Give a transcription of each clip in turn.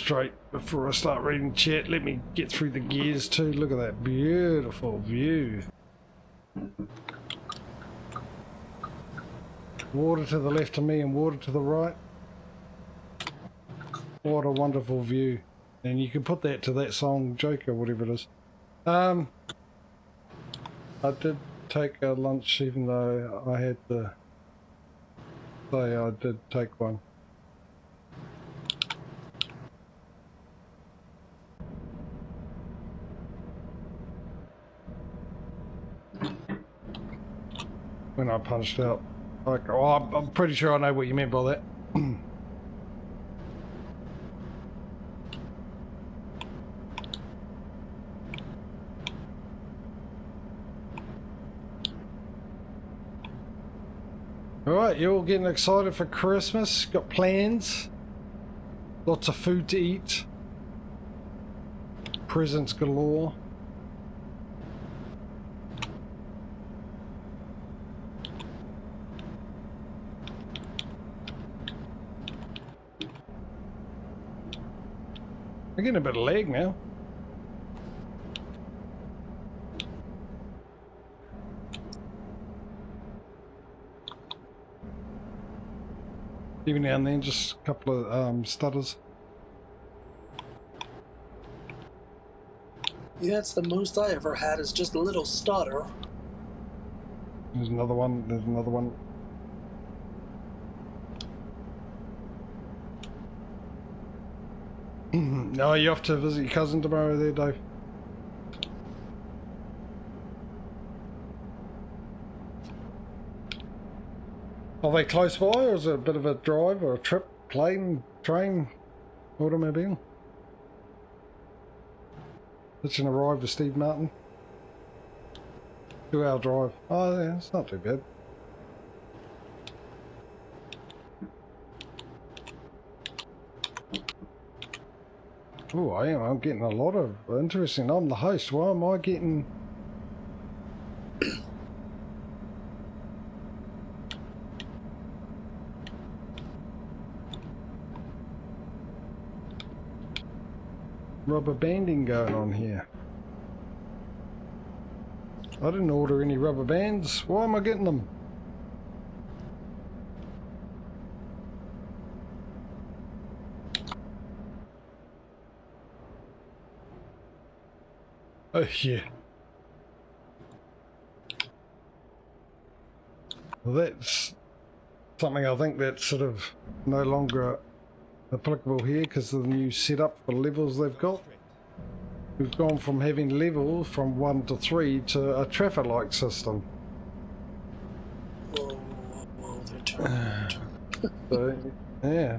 straight before I start reading chat. Let me get through the gears too. Look at that beautiful view. Water to the left of me and water to the right. What a wonderful view. And you can put that to that song, Joker, whatever it is. I did take a lunch, even though I had to say I did take one. When I punched out. Like, oh, I'm pretty sure I know what you meant by that. Alright, you're all getting excited for Christmas? Got plans? Lots of food to eat? Presents galore? I'm getting a bit of lag now. Even now and then, just a couple of stutters. Yeah, that's the most I ever had, is just a little stutter. There's another one, there's another one. No, you off to visit your cousin tomorrow there, Dave? Are they close by, or is it a bit of a drive or a trip? Plane, train, automobile? Hitch and a ride with Steve Martin. 2-hour drive. Oh yeah, it's not too bad. Oh, I'm getting a lot of interesting. I'm the host. Why am I getting... rubber banding going on here? I didn't order any rubber bands. Why am I getting them? Oh yeah. Well, that's something I think that's sort of no longer applicable here because of the new setup for levels they've got. We've gone from having levels from 1 to 3 to a traffic light system. Whoa, they're turning. So, yeah,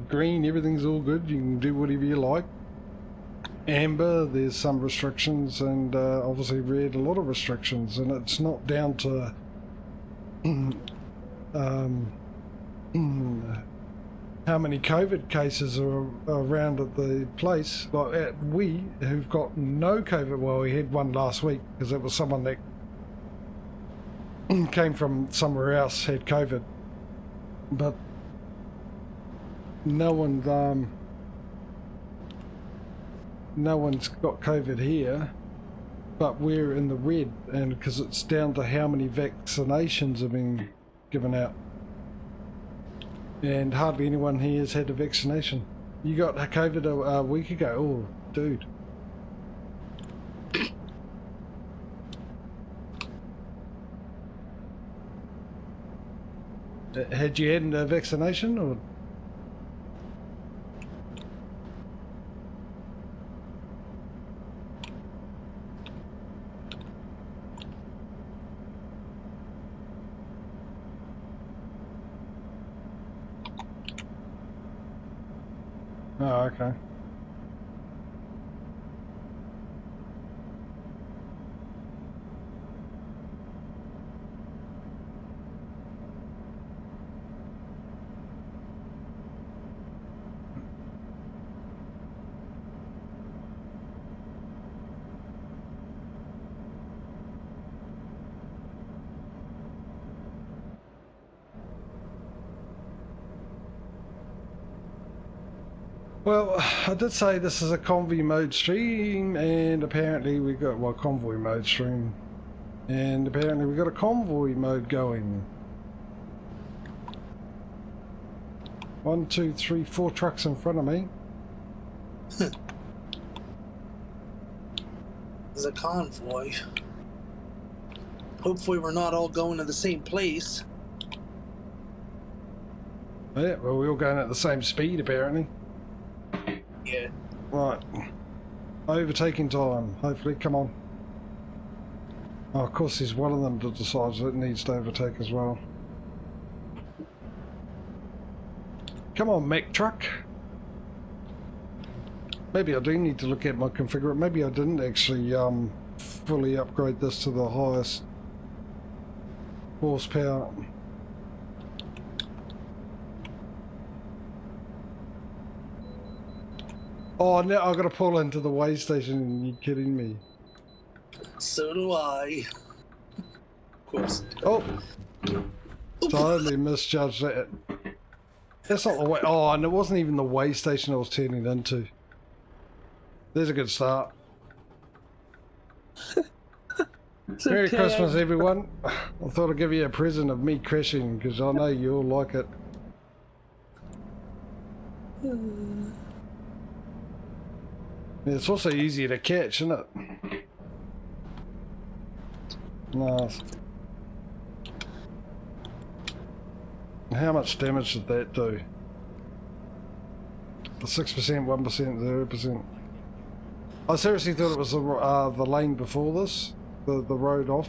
green, everything's all good. You can do whatever you like. Amber, there's some restrictions, and obviously red, a lot of restrictions, and it's not down to how many COVID cases are around at the place. Like we, who've got no COVID, well, we had one last week because it was someone that came from somewhere else, had COVID, but no one's got COVID here, but we're in the red, and because it's down to how many vaccinations have been given out. And hardly anyone here has had a vaccination. You got COVID a week ago. Oh, dude. Had you had a vaccination or? Oh, okay. Well, I did say this is a convoy mode stream, and apparently we got, well, convoy mode stream, and apparently we got a convoy mode going. 1, 2, 3, 4 trucks in front of me. There's a convoy. Hopefully we're not all going to the same place. Yeah, well, we're all going at the same speed, apparently. Yeah. Right. Overtaking time, hopefully. Come on. Oh, of course, there's one of them that decides it needs to overtake as well. Come on, mech truck. Maybe I do need to look at my configuration. Maybe I didn't actually fully upgrade this to the highest horsepower. Oh, now I've got to pull into the way station. Are you kidding me? So do I. Of course. Oh! Totally misjudged that. That's not the way. Oh, and it wasn't even the way station I was turning into. There's a good start. Merry Christmas, everyone. I thought I'd give you a present of me crashing because I know you'll like it. It's also easier to catch, isn't it? Nice. How much damage did that do? The 6%, 1%, 0%. I seriously thought it was the lane before this, the road off.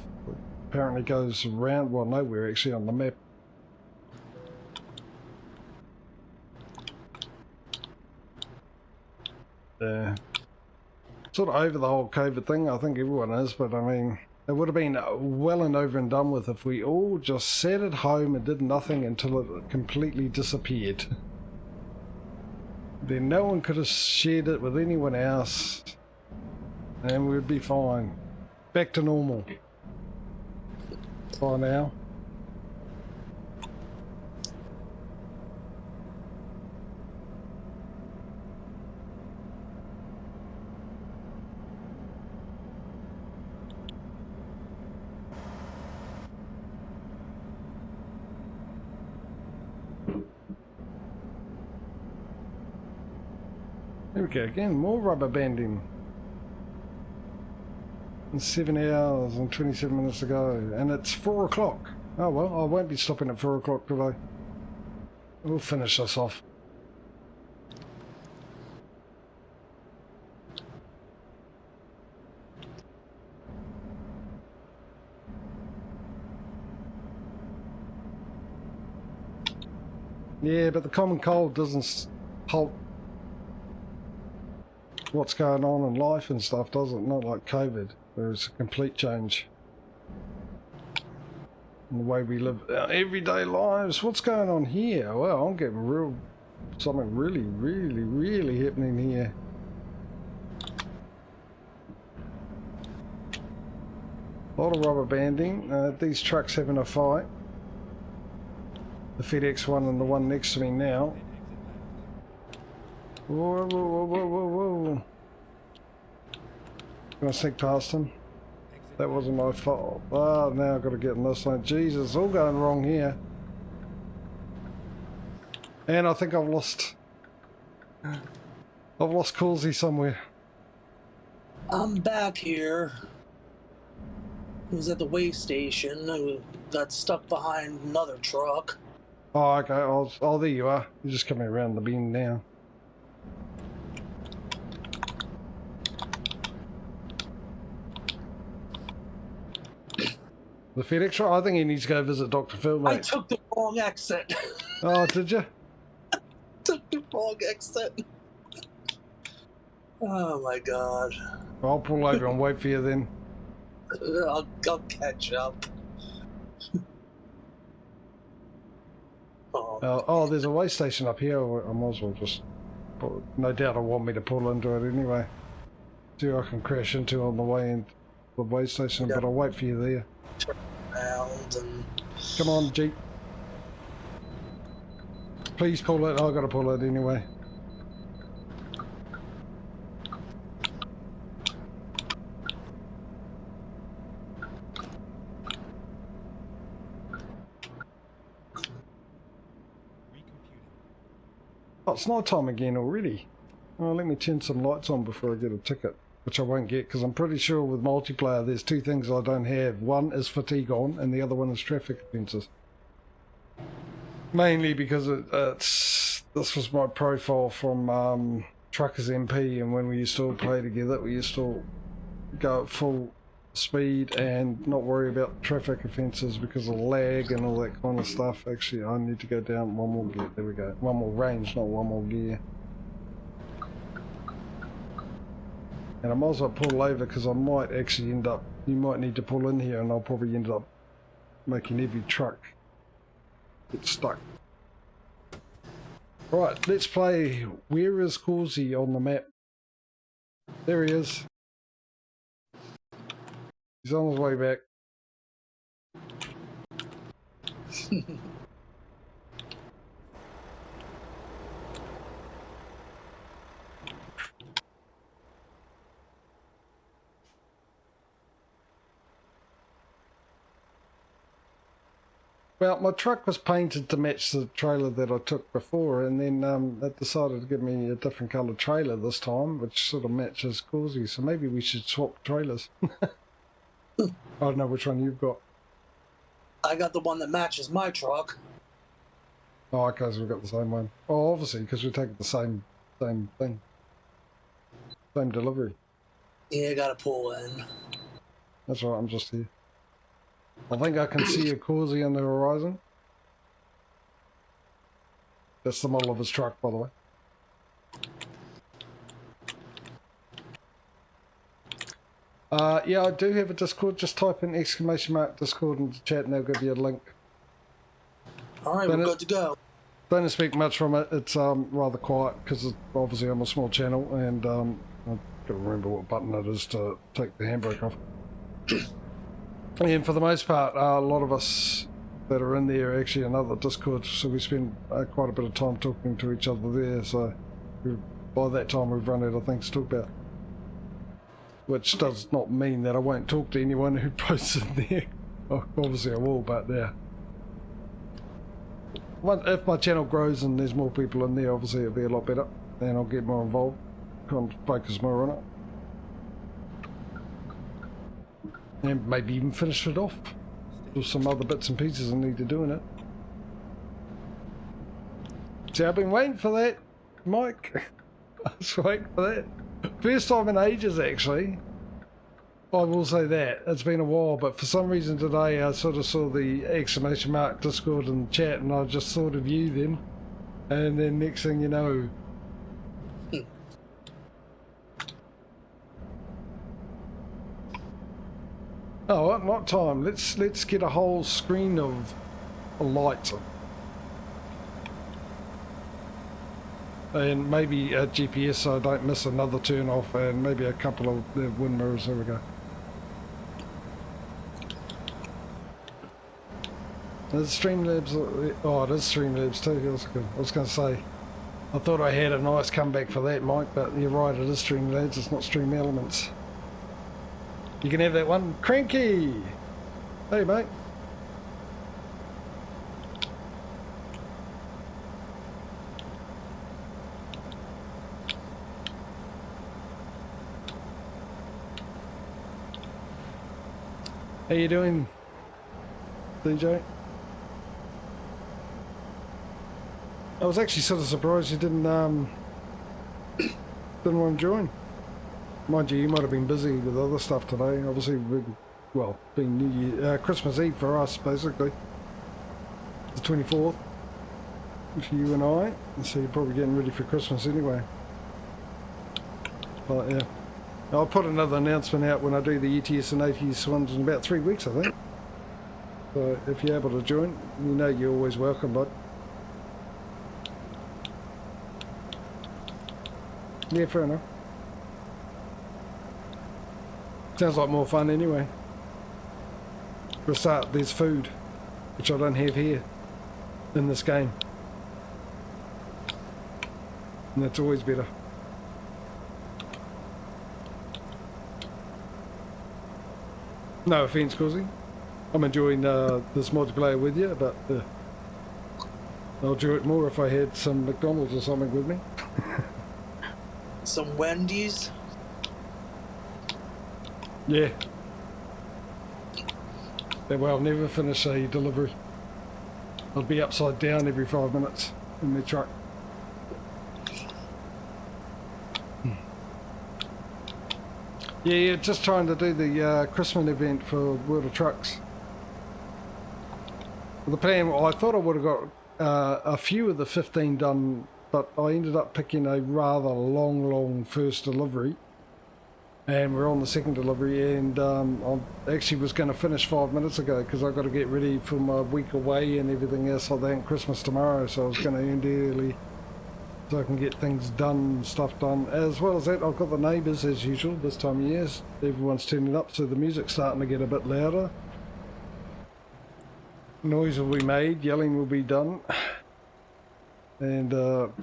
Apparently goes around, well, nowhere actually on the map. Yeah. Sort of over the whole COVID thing, I think everyone is, but I mean, it would have been well and over and done with if we all just sat at home and did nothing until it completely disappeared. Then no one could have shared it with anyone else, and we'd be fine. Back to normal. By now. There we go again, more rubber banding. And 7 hours and 27 minutes to go, and it's 4 o'clock. Oh well, I won't be stopping at 4 o'clock today. We'll finish this off. Yeah, but the common cold doesn't halt what's going on in life and stuff, does it? Not like COVID. There's a complete change in the way we live our everyday lives. What's going on here? Well, I'm getting something really happening here. A lot of rubber banding. These trucks having a fight. The FedEx one and the one next to me now. Whoa, whoa, whoa, whoa, whoa, whoa. Gonna sneak past him. That wasn't my fault. Oh, now I've got to get in this lane. Jesus, all going wrong here. And I think I've lost Coolsey somewhere. I'm back here. I was at the way station. I got stuck behind another truck. Oh, okay. Oh, there you are. You're just coming around the bend now. The FedEx truck? I think he needs to go visit Dr. Phil, mate. I took the wrong exit. Oh, did you? Took the wrong exit. Oh my god. I'll pull over and wait for you then. I'll catch up. Oh, there's a way station up here. I might as well just... No doubt I want me to pull into it anyway. See who I can crash into on the way into the way station, but I'll wait for you there. Turn around and... Come on, Jeep. Please pull it. I've got to pull it anyway. it's night time again already. Oh, let me turn some lights on before I get a ticket, which I won't get because I'm pretty sure with multiplayer there's two things I don't have. One is fatigue on and the other one is traffic offences. Mainly because this was my profile from Truckers MP, and when we used to all play together we used to all go at full speed and not worry about traffic offences because of lag and all that kind of stuff. Actually, I need to go down one more gear. There we go. One more range, not one more gear. And I might as well pull over because I might actually end up, you might need to pull in here and I'll probably end up making every truck get stuck. Right, let's play. Where is Causey on the map? There he is. He's on his way back. Well, my truck was painted to match the trailer that I took before, and then it decided to give me a different coloured trailer this time, which sort of matches Causey, so maybe we should swap trailers. I don't know which one you've got. I got the one that matches my truck. Oh, okay, so we've got the same one. Oh, obviously, because we're taking the same thing. Same delivery. Yeah, gotta pull in. That's right, I'm just here. I think I can see a Causey on the horizon. That's the model of his truck, by the way. Yeah, I do have a Discord. Just type in !Discord into the chat and they'll give you a link. Alright, we're good to go. Don't expect much from it. It's rather quiet because obviously I'm a small channel and I've got to remember what button it is to take the handbrake off. And for the most part, a lot of us that are in there are actually in other Discords, so we spend quite a bit of time talking to each other there, so by that time we've run out of things to talk about. Which does not mean that I won't talk to anyone who posts in there. Oh, obviously I will, but yeah. If my channel grows and there's more people in there, obviously it'll be a lot better, and I'll get more involved, kind of focus more on it. And maybe even finish it off with some other bits and pieces I need to do in it. See, I've been waiting for that, Mike. I was waiting for that. First time in ages, actually. I will say that. It's been a while, but for some reason today I sort of saw the !Discord in the chat and I just thought of you then. And then next thing you know... Oh, at night time. Let's get a whole screen of lights, and maybe a GPS so I don't miss another turn off, and maybe a couple of the wind mirrors. There we go. There's Streamlabs. Oh, it is Streamlabs too. That's good. I was going to say, I thought I had a nice comeback for that, Mike, but you're right. It is Streamlabs. It's not Stream Elements. You can have that one. Cranky! Hey, mate. How you doing, DJ? I was actually sort of surprised you didn't want to join. Mind you, you might have been busy with other stuff today. Obviously, being New Year, Christmas Eve for us, basically. The 24th for you and I. So you're probably getting ready for Christmas anyway. But yeah, I'll put another announcement out when I do the ETS and ATS ones in about 3 weeks, I think. So if you're able to join, you know you're always welcome, bud. Yeah, fair enough. Sounds like more fun anyway. For a start, there's food, which I don't have here in this game. And that's always better. No offense, Causey. I'm enjoying this multiplayer with you, but I'll do it more if I had some McDonald's or something with me. Some Wendy's. Yeah. That way I'll never finish a delivery. I'll be upside down every 5 minutes in the truck. Yeah, just trying to do the Christmas event for World of Trucks. The plan, I thought I would have got a few of the 15 done, but I ended up picking a rather long first delivery. And we're on the second delivery, and I actually was going to finish 5 minutes ago because I've got to get ready for my week away and everything else like that, and Christmas tomorrow, so I was going to end early so I can get things done, stuff done. As well as that, I've got the neighbours as usual this time of year. Everyone's turning up, so the music's starting to get a bit louder. Noise will be made, yelling will be done. And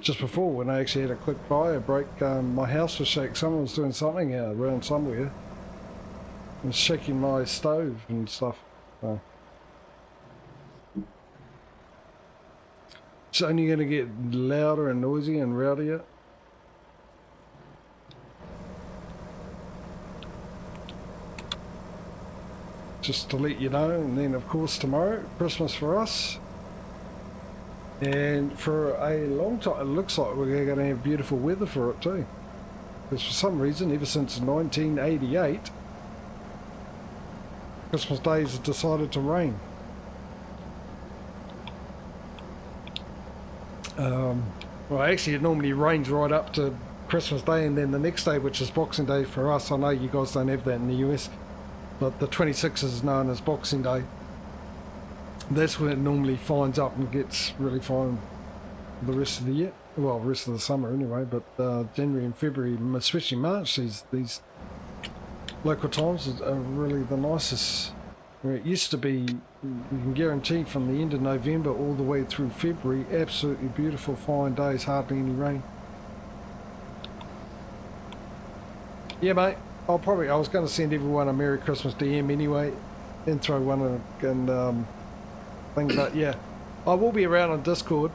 just before, when I actually had a quick fire break, my house was shaking. Someone was doing something around somewhere. And shaking my stove and stuff. So. It's only going to get louder and noisy and rowdier. Just to let you know, and then of course tomorrow, Christmas for us. And for a long time, it looks like we're going to have beautiful weather for it too. Because for some reason, ever since 1988, Christmas days have decided to rain. Well, actually, it normally rains right up to Christmas Day, and then the next day, which is Boxing Day for us. I know you guys don't have that in the US, but the 26th is known as Boxing Day. That's when it normally finds up and gets really fine the rest of the year. Well, the rest of the summer anyway, but January and February, especially March, these local times are really the nicest. Where it used to be, you can guarantee from the end of November all the way through February, absolutely beautiful, fine days, hardly any rain. Yeah, mate, I was going to send everyone a Merry Christmas DM anyway, and throw one and thing, but yeah, I will be around on Discord,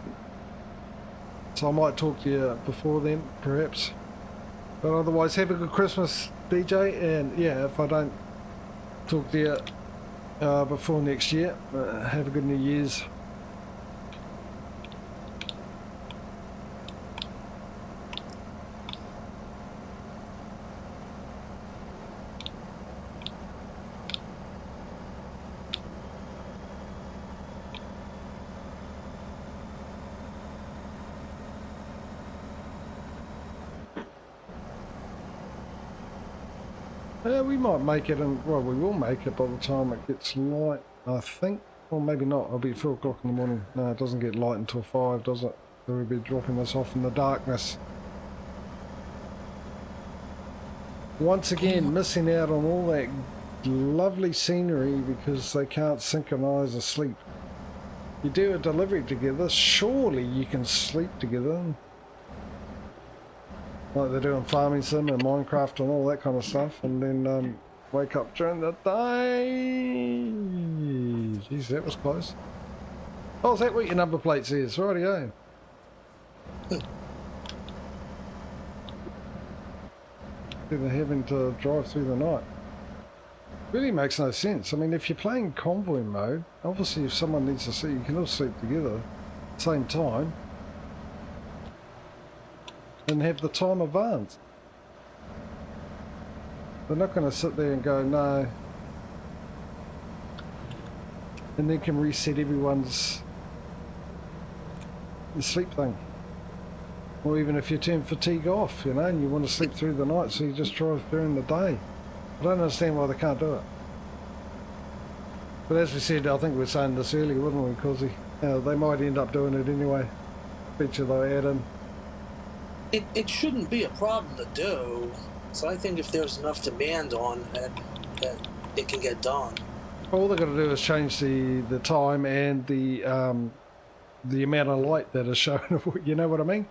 so I might talk to you before then, perhaps. But otherwise, have a good Christmas, DJ, and yeah, if I don't talk to you before next year, have a good New Year's. We might make it, and well, we will make it by the time it gets light, I think. Or maybe not, it'll be 4 o'clock in the morning. No, it doesn't get light until 5, does it? So we'll be dropping this off in the darkness. Once again, missing out on all that lovely scenery because they can't synchronise a sleep. You do a delivery together, surely you can sleep together. Like they do in Farming Sim and Minecraft and all that kind of stuff, and then wake up during the day. Jeez, that was close. Oh, is that what your number plate says? Rightio. They're having to drive through the night. Really makes no sense. I mean, if you're playing convoy mode, obviously if someone needs to sleep, you can all sleep together at the same time. And have the time advanced. They're not going to sit there and go, no. And then can reset everyone's sleep thing. Or even if you turn fatigue off, you know, and you want to sleep through the night, so you just drive during the day. I don't understand why they can't do it. But as we said, I think we were saying this earlier, wouldn't we, Cosy? They might end up doing it anyway. Feature they add in. It shouldn't be a problem to do. So I think if there's enough demand on it, that it can get done. All they've got to do is change the time and the amount of light that is shown. You know what I mean?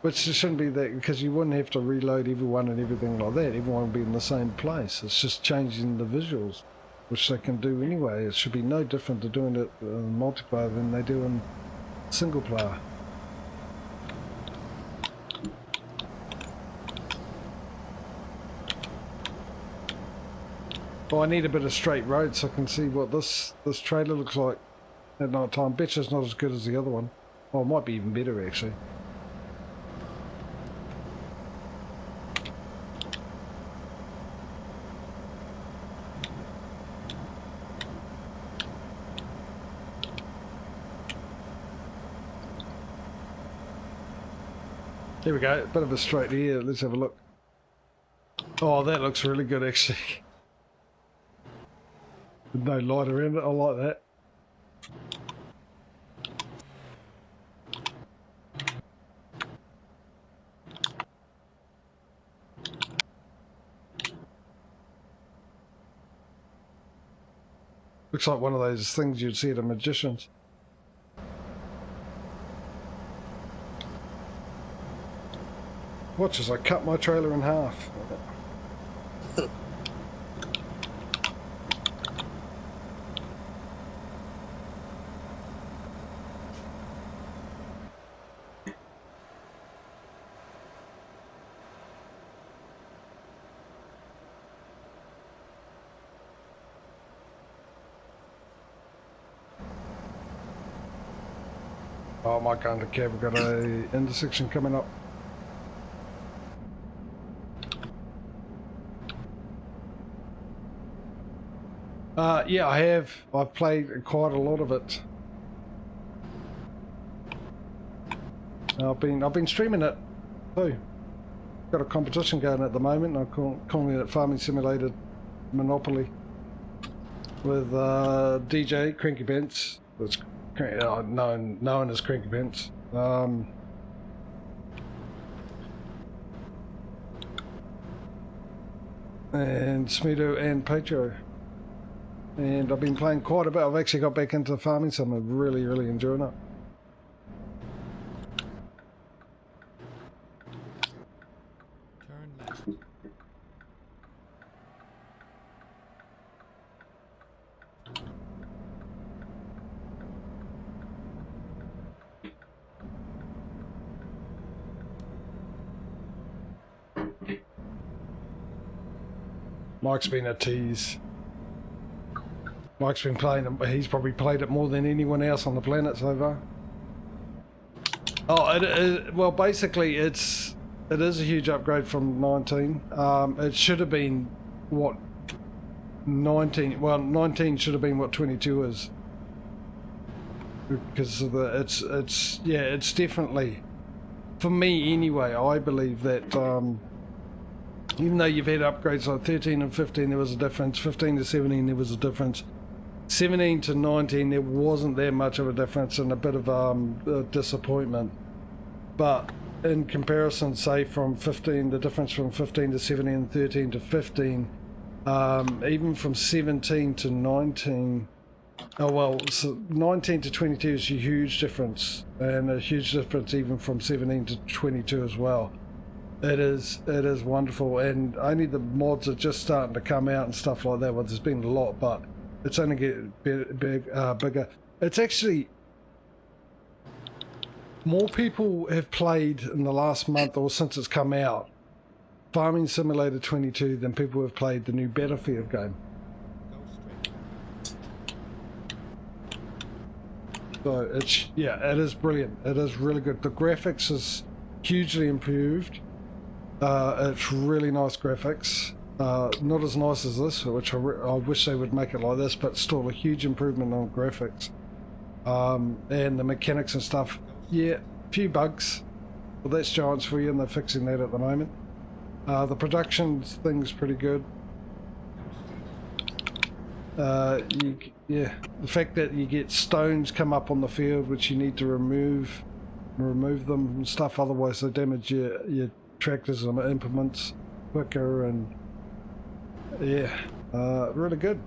Which shouldn't be that, because you wouldn't have to reload everyone and everything like that. Everyone would be in the same place. It's just changing the visuals, which they can do anyway. It should be no different to doing it in multiplayer than they do in single player. Well, I need a bit of straight road so I can see what this trailer looks like at night time. Bet you it's not as good as the other one. Well, it might be even better actually. Here we go, bit of a straight here. Let's have a look. Oh, that looks really good actually. With no light around it, I like that. Looks like one of those things you'd see at a magician's. Watch as I cut my trailer in half. Oh, I might go under cab. We've got a intersection coming up. Yeah, I have. I've played quite a lot of it. I've been streaming it too. Got a competition going at the moment. I'm calling it Farming Simulator Monopoly with DJ Cranky Bents. That's known as Cranky Bents. And Smedo and Petro. And I've been playing quite a bit. I've actually got back into farming, so I'm really, really enjoying it. Turn left. Mike's been a tease. Mike's been playing it, he's probably played it more than anyone else on the planet so far. Oh, well, basically it is a huge upgrade from 19. It should have been what 19. Well, 19 should have been what 22 is, because of it's definitely, for me anyway. I believe that even though you've had upgrades like 13 and 15, there was a difference. 15 to 17, there was a difference. 17 to 19, there wasn't that much of a difference, and a bit of a disappointment. But in comparison, say from 15, the difference from 15 to 17 and 13 to 15, even from 17 to 19, so 19 to 22 is a huge difference, and a huge difference even from 17 to 22 as well. It is wonderful, and only the mods are just starting to come out and stuff like that. Well, there's been a lot, but it's only getting bigger. It's actually more people have played in the last month or since it's come out Farming Simulator 22 than people have played the new Battlefield game. Go straight. So it is brilliant. It is really good. The graphics is hugely improved. It's really nice graphics. Not as nice as this, which I wish they would make it like this, but still a huge improvement on graphics. And the mechanics and stuff. Yeah, a few bugs. Well, that's Giants for you, and they're fixing that at the moment. The production thing's pretty good. The fact that you get stones come up on the field, which you need to remove them and stuff, otherwise they damage your tractors and implements quicker, and really good.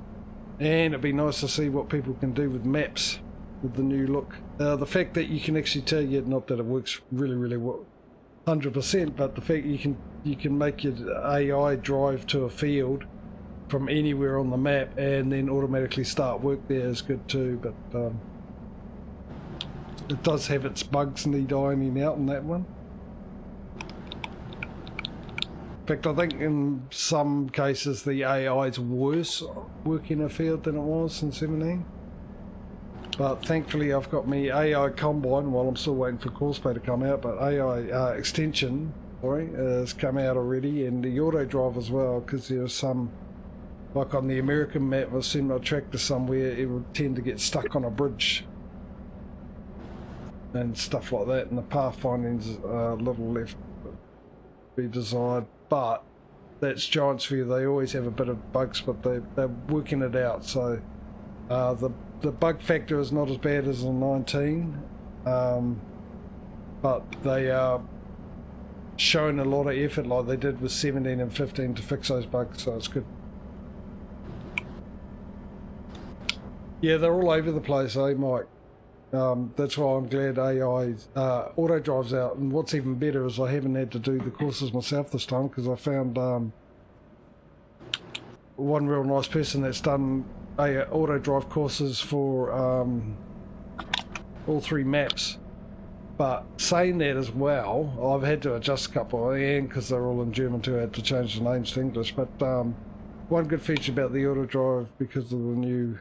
And it'd be nice to see what people can do with maps with the new look. The fact that you can actually tell you, not that it works really well 100%, but the fact you can make your AI drive to a field from anywhere on the map and then automatically start work there is good too. But it does have its bugs need ironing out in that one. In fact, I think in some cases the AI is worse working a field than it was in 17. But thankfully I've got me AI Convoy while I'm still waiting for Courseplay to come out, but AI extension, sorry, has come out already, and the auto drive as well, because there's some, like on the American map, I've seen my tractor somewhere, it would tend to get stuck on a bridge and stuff like that, and the pathfinding's a little left be desired, but that's Giants View. They always have a bit of bugs, but they're working it out, so the bug factor is not as bad as in 19, but they are showing a lot of effort like they did with 17 and 15 to fix those bugs, so it's good. Yeah, they're all over the place, eh, Mike? That's why I'm glad AI auto drives out, and what's even better is I haven't had to do the courses myself this time, because I found one real nice person that's done auto drive courses for all 3 maps. But saying that as well, I've had to adjust a couple, and because they're all in German too, I had to change the names to English. But one good feature about the auto drive, because of the new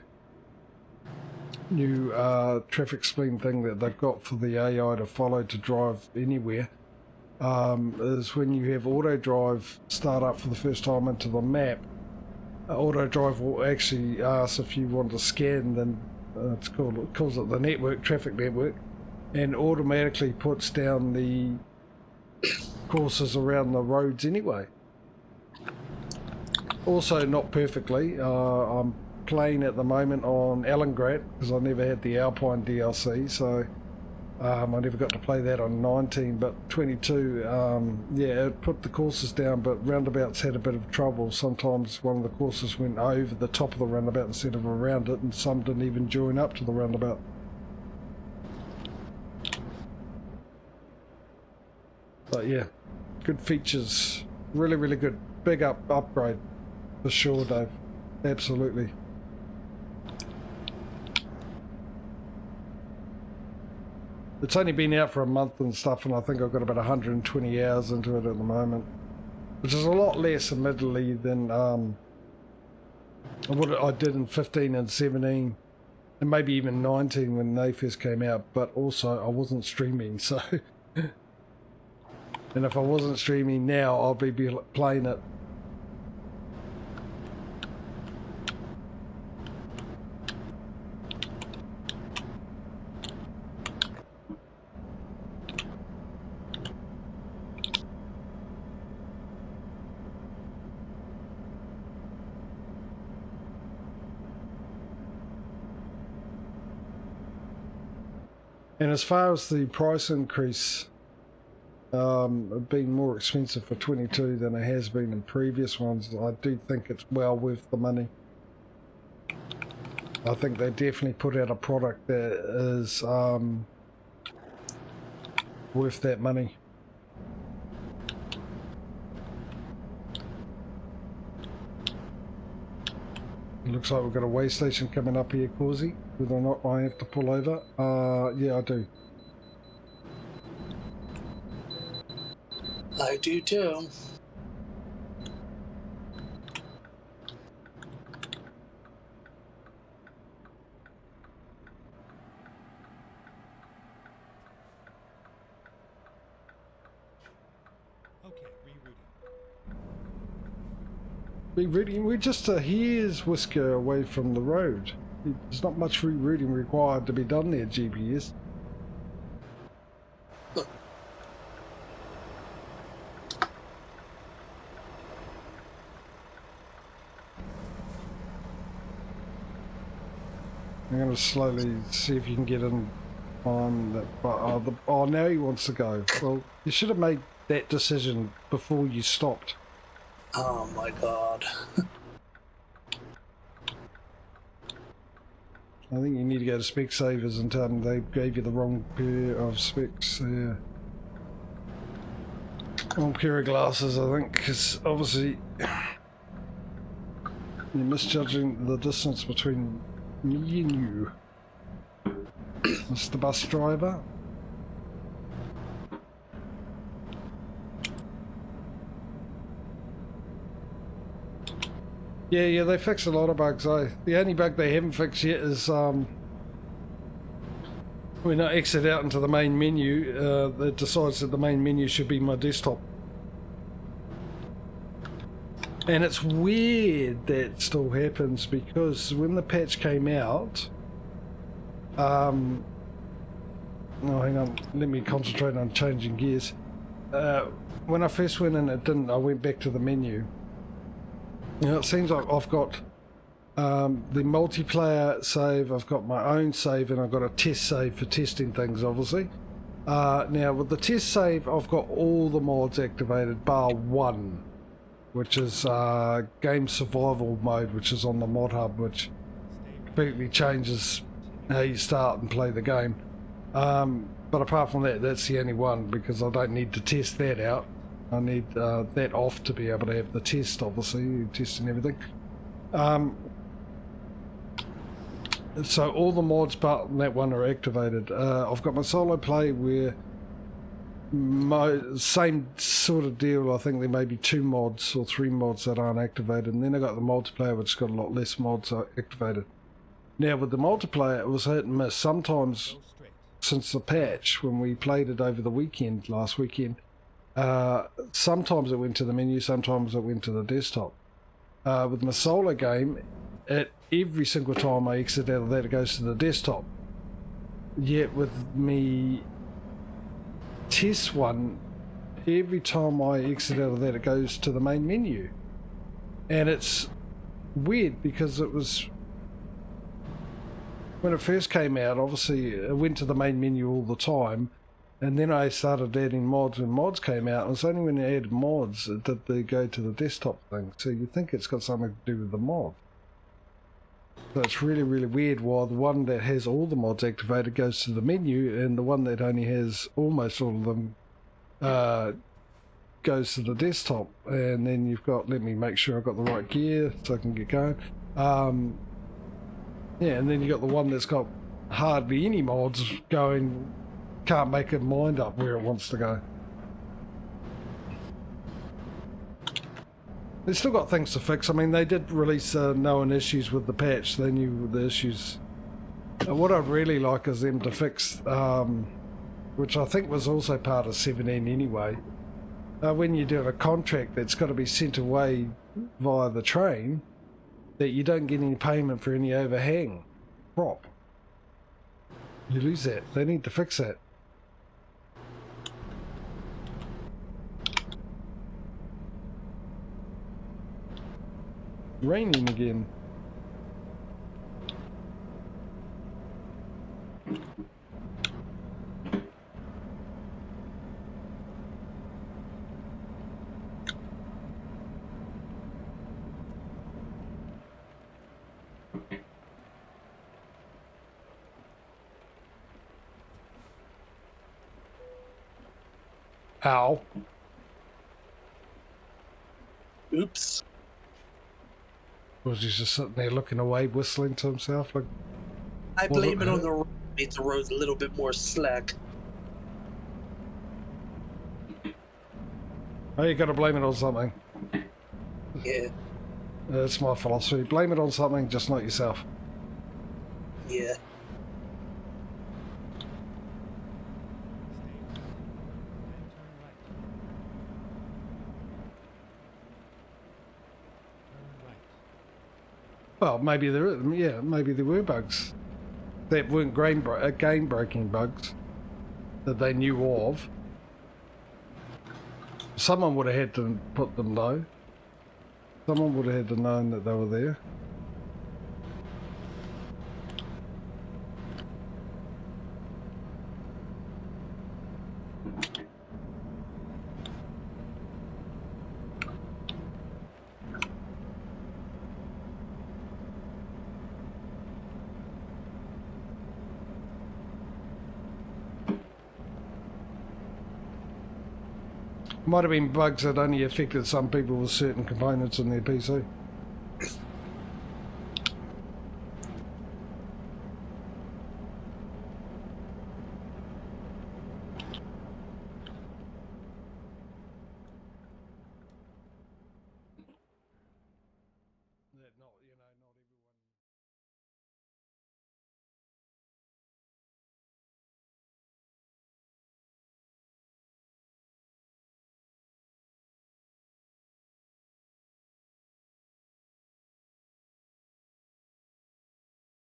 traffic spleen thing that they've got for the AI to follow to drive anywhere, is when you have auto drive start up for the first time into the map, auto drive will actually ask if you want to scan, then it calls it the network, traffic network, and automatically puts down the courses around the roads anyway. Also not perfectly, I'm playing at the moment on Allengrat, because I never had the Alpine DLC, so I never got to play that on 19, but 22, yeah, it put the courses down, but roundabouts had a bit of trouble. Sometimes one of the courses went over the top of the roundabout instead of around it, and some didn't even join up to the roundabout. But yeah, good features, really, really good. Big upgrade for sure, Dave. Absolutely. It's only been out for a month and stuff, and I think I've got about 120 hours into it at the moment, which is a lot less, admittedly, than what I did in 15 and 17, and maybe even 19 when they first came out. But also, I wasn't streaming, so and if I wasn't streaming now, I'll be playing it. And as far as the price increase, being more expensive for 22 than it has been in previous ones, I do think it's well worth the money. I think they definitely put out a product that is worth that money. It looks like we've got a way station coming up here, Causey. Whether or not I have to pull over. Yeah, I do. I do too. Okay, rerouting. We're just a hair's whisker away from the road. There's not much rerouting required to be done there, GPS. I'm going to slowly see if you can get in on that. Oh, now he wants to go. Well, you should have made that decision before you stopped. Oh my god. I think you need to go to Specsavers and tell them they gave you the wrong pair of specs. Yeah. Wrong pair of glasses, I think, because obviously you're misjudging the distance between me and you. Mr. Bus Driver. Yeah, they fixed a lot of bugs, eh? The only bug they haven't fixed yet is when I exit out into the main menu, it decides that the main menu should be my desktop. And it's weird that still happens because when the patch came out, oh, hang on, let me concentrate on changing gears. When I first went in, it didn't. I went back to the menu. You know, it seems like I've got the multiplayer save, I've got my own save, and I've got a test save for testing things, obviously. Now, with the test save, I've got all the mods activated, bar one, which is game survival mode, which is on the mod hub, which completely changes how you start and play the game. But apart from that, that's the only one, because I don't need to test that out. I need that off to be able to have the test, obviously, testing everything. So all the mods but that one are activated. I've got my solo play where same sort of deal. I think there may be 2 mods or 3 mods that aren't activated, and then I got the multiplayer, which got a lot less mods activated. Now with the multiplayer, it was hit and miss. Sometimes since the patch, when we played it over the weekend, last weekend, sometimes it went to the menu, sometimes it went to the desktop. With my solo game, every single time I exit out of that, it goes to the desktop. Yet with me test one, every time I exit out of that, it goes to the main menu. And it's weird because it was, when it first came out, obviously it went to the main menu all the time. And then I started adding mods when mods came out. And it's only when I added mods that they go to the desktop thing. So you think it's got something to do with the mod. So it's really, really weird why the one that has all the mods activated goes to the menu, and the one that only has almost all of them goes to the desktop. And then you've got, let me make sure I've got the right gear so I can get going. Yeah, and then you got the one that's got hardly any mods going, can't make its mind up where it wants to go. They've still got things to fix. I mean, they did release known issues with the patch. They knew the issues. What I'd really like is them to fix, which I think was also part of 17 anyway, when you're doing a contract that's got to be sent away via the train, that you don't get any payment for any overhang prop. You lose that. They need to fix that. Raining again. Ow. Oops. Was he just sitting there looking away, whistling to himself? Like, I blame it on the road. Makes the roads a little bit more slack. oh, you got to blame it on something. Yeah. That's my philosophy. Blame it on something, just not yourself. Yeah. Well, maybe maybe there were bugs that weren't game-breaking bugs that they knew of. Someone would have had to put them though. Someone would have had to know that they were there. Might have been bugs that only affected some people with certain components in their PC.